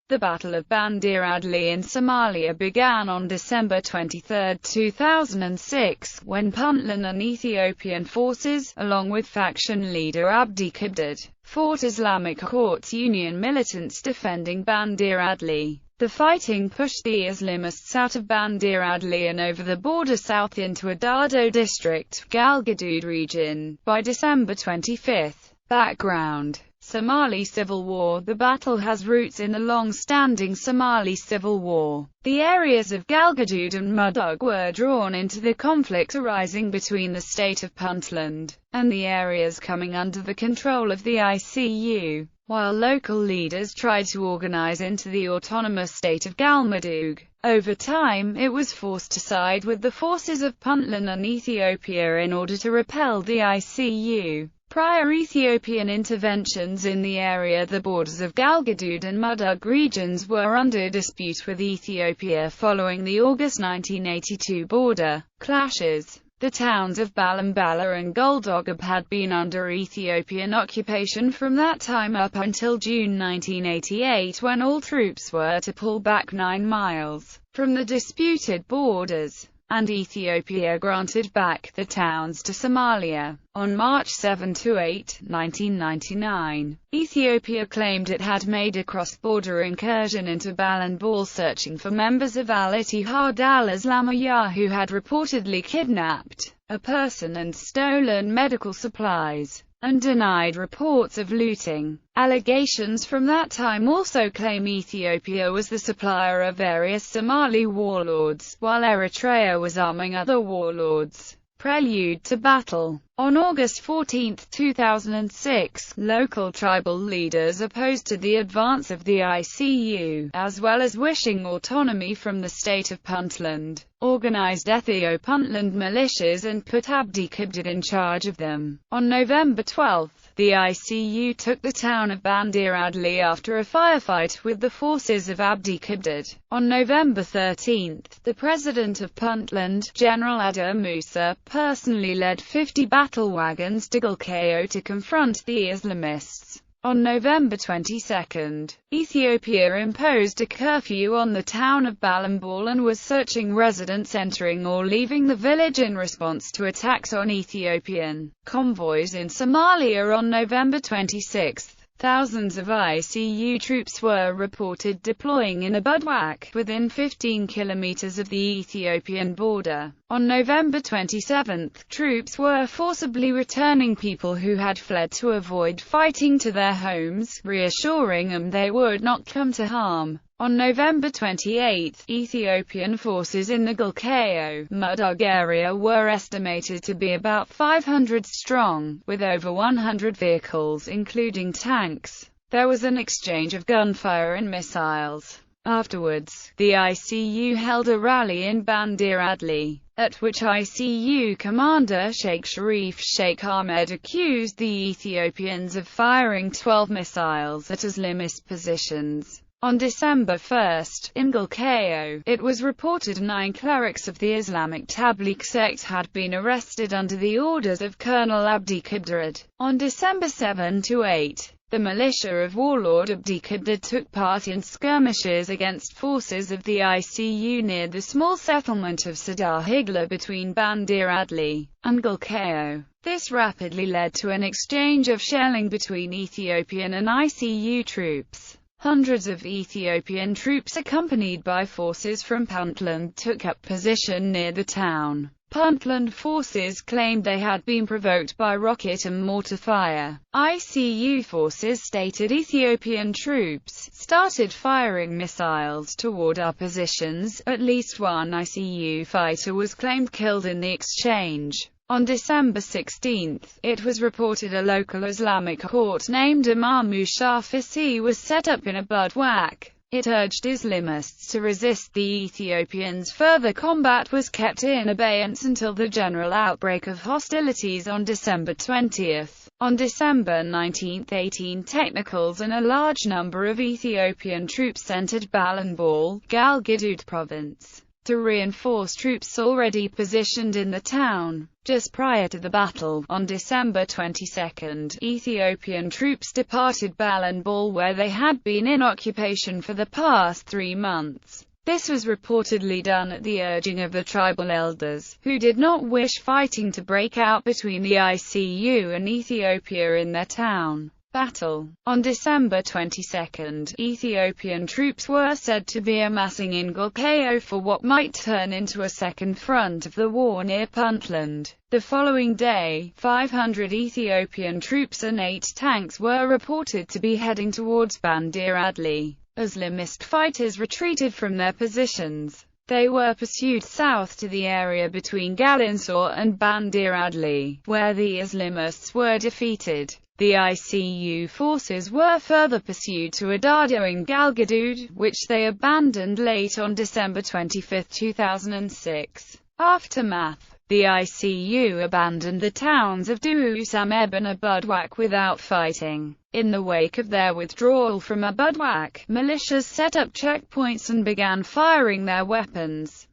The Battle of Bandiradley in Somalia began on December 23, 2006, when Puntland and Ethiopian forces, along with faction leader Abdi Kibdad, fought Islamic Courts Union militants defending Bandiradley. The fighting pushed the Islamists out of Bandiradley and over the border south into Adado district, Galgaduud region, by December 25. Background: Somali Civil War. The battle has roots in the long-standing Somali Civil War. The areas of Galgaduud and Mudug were drawn into the conflict arising between the state of Puntland and the areas coming under the control of the ICU, while local leaders tried to organize into the autonomous state of Galmudug. Over time, it was forced to side with the forces of Puntland and Ethiopia in order to repel the ICU. Prior Ethiopian interventions in the area, the borders of Galgaduud and Mudug regions were under dispute with Ethiopia following the August 1982 border clashes. The towns of Balambala and Goldogab had been under Ethiopian occupation from that time up until June 1988, when all troops were to pull back 9 miles from the disputed borders, and Ethiopia granted back the towns to Somalia. On March 7–8, 1999, Ethiopia claimed it had made a cross-border incursion into Balanbal searching for members of al-Ittihad al-Islamiyah who had reportedly kidnapped a person and stolen medical supplies, and denied reports of looting. Allegations from that time also claim Ethiopia was the supplier of various Somali warlords, while Eritrea was arming other warlords. Prelude to Battle. On August 14, 2006, local tribal leaders opposed to the advance of the ICU, as well as wishing autonomy from the state of Puntland, organized Ethio-Puntland militias and put Abdi Kibdad in charge of them. On November 12, the ICU took the town of Bandiradley after a firefight with the forces of Abdi Kibdad. On November 13, the president of Puntland, General Adda Musa, personally led 50 battle wagons to Galkayo to confront the Islamists. On November 22, Ethiopia imposed a curfew on the town of Balambal and was searching residents entering or leaving the village in response to attacks on Ethiopian convoys in Somalia. On November 26, thousands of ICU troops were reported deploying in a bivouac within 15 kilometers of the Ethiopian border. On November 27, troops were forcibly returning people who had fled to avoid fighting to their homes, reassuring them they would not come to harm. On November 28, Ethiopian forces in the Galkayo, Mudug area were estimated to be about 500 strong, with over 100 vehicles including tanks. There was an exchange of gunfire and missiles. Afterwards, the ICU held a rally in Bandiradley, at which ICU commander Sheikh Sharif Sheikh Ahmed accused the Ethiopians of firing 12 missiles at Islamist positions. On December 1, in Galkayo, it was reported 9 clerics of the Islamic Tabligh sect had been arrested under the orders of Colonel Abdi Kibdad. On December 7–8, the militia of warlord Abdi Kibdad took part in skirmishes against forces of the ICU near the small settlement of Sadahigla between Bandiradley and Galkayo. This rapidly led to an exchange of shelling between Ethiopian and ICU troops. Hundreds of Ethiopian troops accompanied by forces from Puntland took up position near the town. Puntland forces claimed they had been provoked by rocket and mortar fire. ICU forces stated Ethiopian troops started firing missiles toward our positions. At least one ICU fighter was claimed killed in the exchange. On December 16, it was reported a local Islamic court named Imamu Shafisi was set up in a bivouac. It urged Islamists to resist the Ethiopians. Further combat was kept in abeyance until the general outbreak of hostilities on December 20. On December 19, 18 technicals and a large number of Ethiopian troops entered Balanbal, Galgaduud province. to reinforce troops already positioned in the town. Just prior to the battle, on December 22, Ethiopian troops departed Balanbal, where they had been in occupation for the past 3 months. This was reportedly done at the urging of the tribal elders, who did not wish fighting to break out between the ICU and Ethiopia in their town. Battle. On December 22, Ethiopian troops were said to be amassing in Gulkeo for what might turn into a second front of the war near Puntland. The following day, 500 Ethiopian troops and 8 tanks were reported to be heading towards Bandiradley. Islamist fighters retreated from their positions. They were pursued south to the area between Galinsor and Bandiradley, where the Islamists were defeated. The ICU forces were further pursued to Adado in Galgaduud, which they abandoned late on December 25, 2006. Aftermath. The ICU abandoned the towns of Duusameb and Abudwak without fighting. In the wake of their withdrawal from Abudwak, militias set up checkpoints and began firing their weapons.